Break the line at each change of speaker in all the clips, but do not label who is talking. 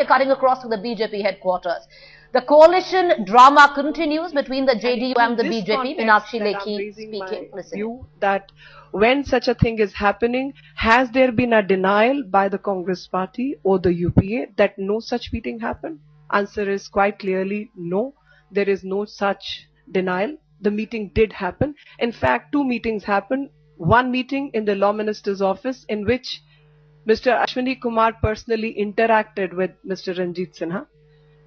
we are cutting across to the BJP headquarters. The coalition drama continues between the JDU and the BJP. Meenakshi Lekhi speaking. Listen.
View that when such a thing is happening, has there been a denial by the Congress party or the UPA that no such meeting happened? Answer is quite clearly no. There is no such denial. The meeting did happen. In fact, two meetings happened. One meeting in the Law Minister's office in which Mr. Ashwini Kumar personally interacted with Mr. Ranjit Sinha.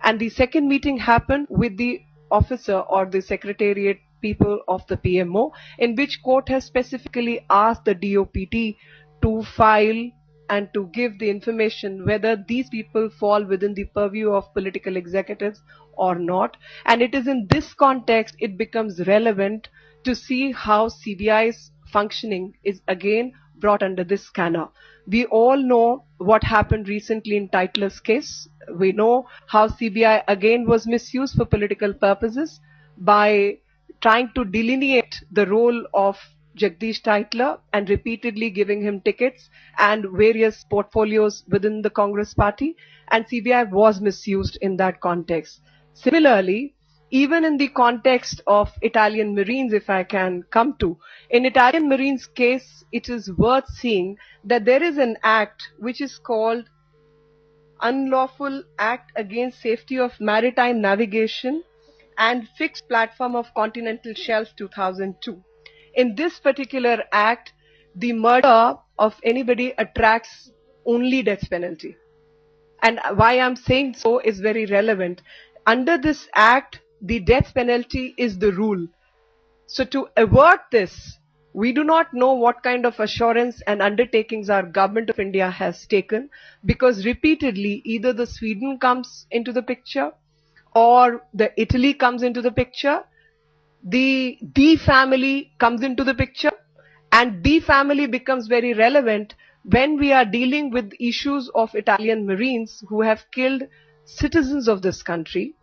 And the second meeting happened with the officer or the secretariat people of the PMO, in which court has specifically asked the DOPT to file and to give the information whether these people fall within the purview of political executives or not. And it is in this context it becomes relevant to see how CBI's functioning is again brought under this scanner. We all know what happened recently in Titler's case. We know how CBI again was misused for political purposes by trying to delineate the role of Jagdish Titler and repeatedly giving him tickets and various portfolios within the Congress party, and CBI was misused in that context. Similarly, even in the context of Italian Marines, if I can come to, in Italian Marines case, it is worth seeing that there is an act which is called Unlawful Act Against Safety of Maritime Navigation and Fixed Platform of Continental Shelf 2002. In this particular act, the murder of anybody attracts only death penalty. And why I'm saying so is very relevant. Under this act, the death penalty is the rule. So to avert this, we do not know what kind of assurance and undertakings our government of India has taken, because repeatedly either the Sweden comes into the picture or the Italy comes into the picture, the D family comes into the picture, and D family becomes very relevant when we are dealing with issues of Italian Marines who have killed citizens of this country.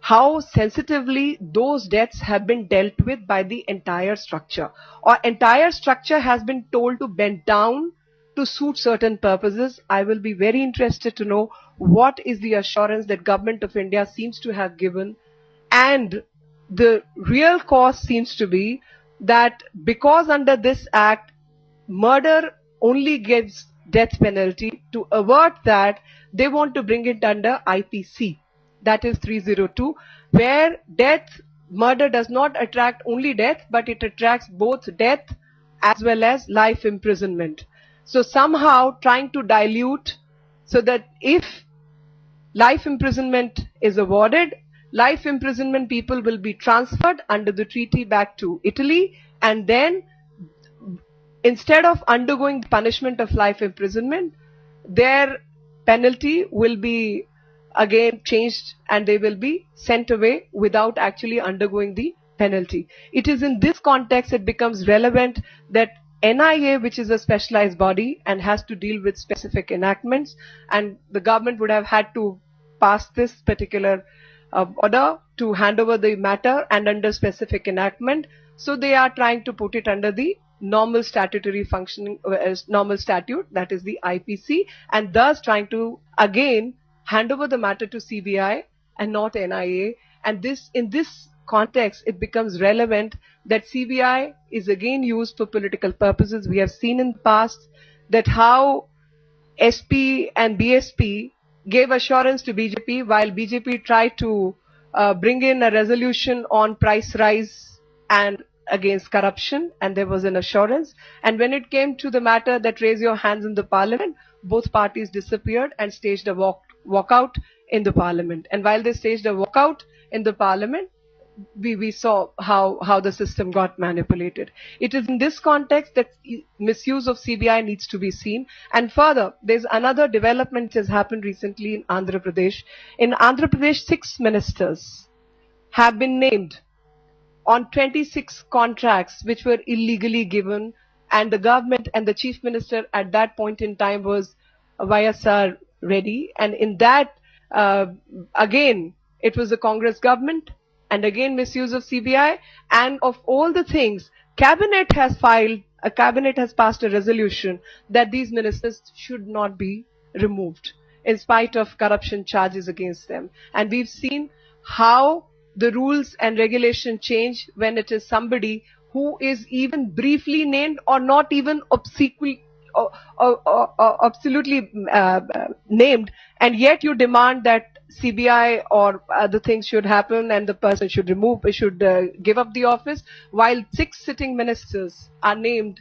How sensitively those deaths have been dealt with by the entire structure. Or entire structure has been told to bend down to suit certain purposes. I will be very interested to know what is the assurance that Government of India seems to have given. And the real cause seems to be that because under this act, murder only gives death penalty. To avert that, they want to bring it under IPC. That is 302, where murder does not attract only death, but it attracts both death as well as life imprisonment. So somehow trying to dilute so that if life imprisonment is awarded, life imprisonment people will be transferred under the treaty back to Italy, and then instead of undergoing punishment of life imprisonment, their penalty will be again changed and they will be sent away without actually undergoing the penalty. It is in this context it becomes relevant that NIA, which is a specialized body and has to deal with specific enactments, and the government would have had to pass this particular order to hand over the matter and under specific enactment. So they are trying to put it under the normal statutory functioning, normal statute, that is the IPC, and thus trying to again hand over the matter to CBI and not NIA. And this, in this context, it becomes relevant that CBI is again used for political purposes. We have seen in the past that how SP and BSP gave assurance to BJP while BJP tried to bring in a resolution on price rise and against corruption, and there was an assurance. And when it came to the matter that raise your hands in the parliament, both parties disappeared and staged a walkout in the parliament. And while they staged a walkout in the parliament, we saw how the system got manipulated. It is in this context that misuse of CBI needs to be seen. And further, there's another development that has happened recently in Andhra Pradesh. In Andhra Pradesh, 6 ministers have been named on 26 contracts which were illegally given, and the government and the chief minister at that point in time was YSR Reddy. And in that, again, it was the Congress government, and again misuse of CBI. And of all the things, cabinet has passed a resolution that these ministers should not be removed. in spite of corruption charges against them. And we've seen how the rules and regulation change when it is somebody who is even briefly named or not even absolutely named, and yet you demand that CBI or other things should happen and the person should give up the office, while 6 sitting ministers are named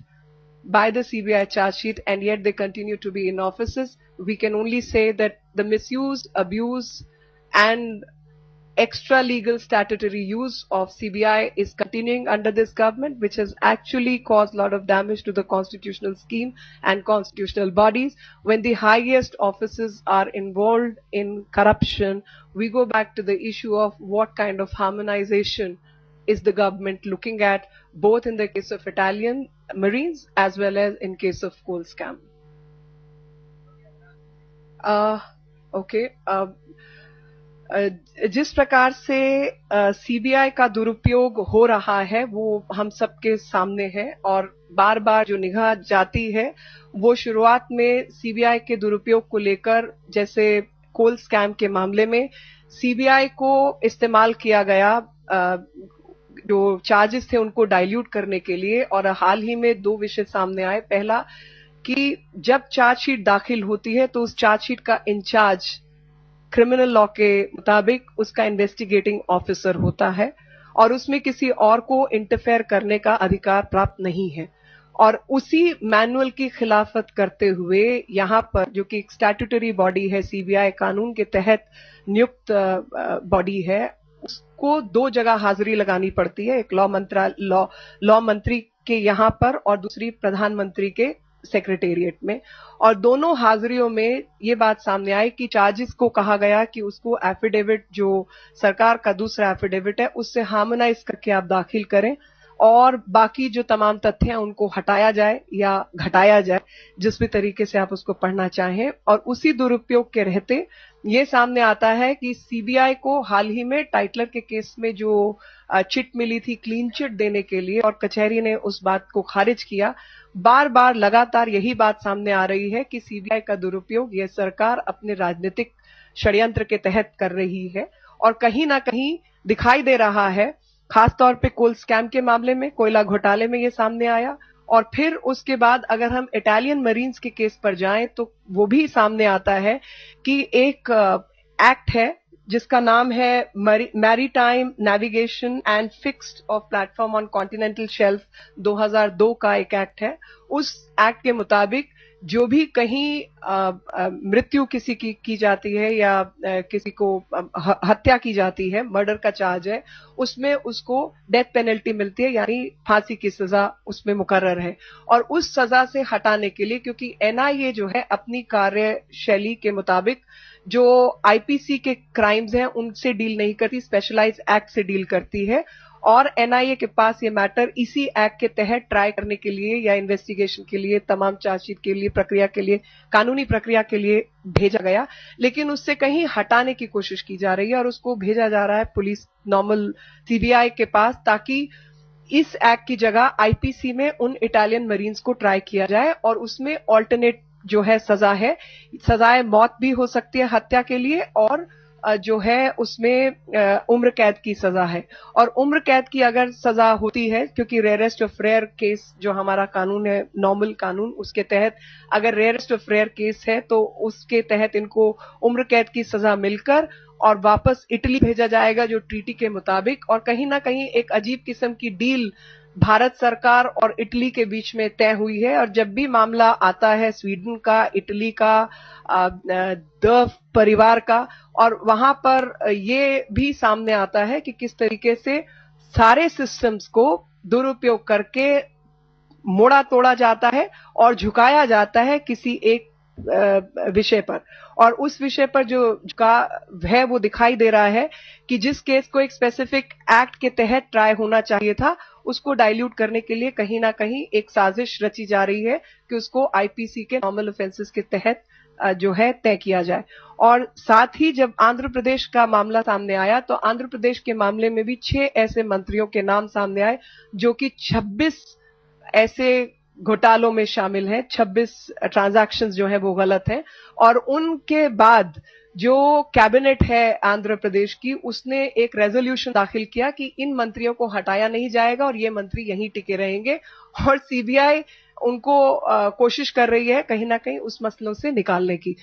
by the CBI charge sheet and yet they continue to be in offices. We can only say that the misuse, abuse and extra legal statutory use of CBI is continuing under this government, which has actually caused a lot of damage to the constitutional scheme and constitutional bodies. When the highest offices are involved in corruption, we go back to the issue of what kind of harmonization is the government looking at, both in the case of Italian Marines as well as in case of coal scam. जिस प्रकार से CBI का दुरुपयोग हो रहा है वो हम सबके सामने है और बार बार जो निगाह जाती है वो शुरुआत में सीबीआई के दुरुपयोग को लेकर, जैसे कोल स्कैम के मामले में सीबीआई को इस्तेमाल किया गया जो चार्जेस थे उनको डाइल्यूट करने के लिए, और हाल ही में 2 विषय सामने आए। पहला कि जब चार्जशीट दाखिल होती है तो उस चार्जशीट का इंचार्ज क्रिमिनल लॉ के मुताबिक उसका इन्वेस्टिगेटिंग ऑफिसर होता है और उसमें किसी और को इंटरफेयर करने का अधिकार प्राप्त नहीं है, और उसी मैनुअल की खिलाफत करते हुए यहाँ पर जो कि एक स्टैट्यूटरी बॉडी है, सीबीआई कानून के तहत नियुक्त बॉडी है, उसको 2 जगह हाजिरी लगानी पड़ती है, एक लॉ मंत्री के यहाँ पर और दूसरी प्रधानमंत्री के सेक्रेटेरिएट में। और दोनों हाजिरियों में ये बात सामने आई कि चार्जेस को कहा गया कि उसको एफिडेविट, जो सरकार का दूसरा एफिडेविट है, उससे हार्मोनाइज करके आप दाखिल करें और बाकी जो तमाम तथ्य हैं उनको हटाया जाए या घटाया जाए, जिस भी तरीके से आप उसको पढ़ना चाहें। और उसी दुरुपयोग के रहते ये सामने आता है कि सीबीआई को हाल ही में टाइटलर के केस में जो चिट मिली थी क्लीन चिट देने के लिए, और कचहरी ने उस बात को खारिज किया। बार बार लगातार यही बात सामने आ रही है कि सीबीआई का दुरुपयोग यह सरकार अपने राजनीतिक षड्यंत्र के तहत कर रही है, और कहीं ना कहीं दिखाई दे रहा है, खासतौर पे कोल स्कैम के मामले में, कोयला घोटाले में ये सामने आया। और फिर उसके बाद अगर हम इटालियन मरीन्स के केस पर जाएं तो वो भी सामने आता है कि एक एक्ट है जिसका नाम है maritime navigation and fixed of platform on continental shelf, 2002 का एक एक्ट है। उस एक्ट के मुताबिक जो भी कहीं मृत्यु किसी की जाती है या किसी को हत्या की जाती है, मर्डर का चार्ज है, उसमें उसको डेथ पेनल्टी मिलती है, यानी फांसी की सजा उसमें मुकर्रर है। और उस सजा से हटाने के लिए, क्योंकि एनआईए जो है अपनी कार्यशैली के मुताबिक जो आईपीसी के क्राइम्स हैं उनसे डील नहीं करती, स्पेशलाइज्ड एक्ट से डील करती है, और एनआईए के पास ये मैटर इसी एक्ट के तहत ट्राई करने के लिए या इन्वेस्टिगेशन के लिए, तमाम चार्जशीट के लिए, प्रक्रिया के लिए, कानूनी प्रक्रिया के लिए भेजा गया। लेकिन उससे कहीं हटाने की कोशिश की जा रही है और उसको भेजा जा रहा है पुलिस नॉर्मल सीबीआई के पास, ताकि इस एक्ट की जगह आईपीसी में उन इटालियन मरीन्स को ट्राई किया जाए और उसमें ऑल्टरनेट जो है सजा है, सजाए मौत भी हो सकती है हत्या के लिए, और जो है उसमें उम्र कैद की सजा है। और उम्र कैद की अगर सजा होती है, क्योंकि रेयरेस्ट ऑफ रेयर केस जो हमारा कानून है, नॉर्मल कानून, उसके तहत अगर रेयरेस्ट ऑफ रेयर केस है तो उसके तहत इनको उम्र कैद की सजा मिलकर और वापस इटली भेजा जाएगा जो ट्रीटी के मुताबिक। और कहीं ना कहीं एक अजीब किस्म की डील भारत सरकार और इटली के बीच में तय हुई है। और जब भी मामला आता है स्वीडन का, इटली का, द परिवार का, और वहां पर ये भी सामने आता है कि किस तरीके से सारे सिस्टम्स को दुरुपयोग करके मोड़ा तोड़ा जाता है और झुकाया जाता है किसी एक विषय पर। और उस विषय पर जो झुकाव है वो दिखाई दे रहा है कि जिस केस को एक स्पेसिफिक एक्ट के तहत ट्राई होना चाहिए था, उसको डाइल्यूट करने के लिए कहीं ना कहीं एक साजिश रची जा रही है कि उसको आईपीसी के नॉर्मल ऑफेंसेस के तहत जो है तय किया जाए। और साथ ही जब आंध्र प्रदेश का मामला सामने आया तो आंध्र प्रदेश के मामले में भी 6 ऐसे मंत्रियों के नाम सामने आए जो कि 26 ऐसे घोटालों में शामिल हैं, 26 ट्रांजैक्शंस जो है वो गलत हैं। और उनके बाद जो कैबिनेट है आंध्र प्रदेश की, उसने एक रेजोल्यूशन दाखिल किया कि इन मंत्रियों को हटाया नहीं जाएगा और ये मंत्री यहीं टिके रहेंगे। और सीबीआई उनको कोशिश कर रही है कहीं ना कहीं उस मसलों से निकालने की।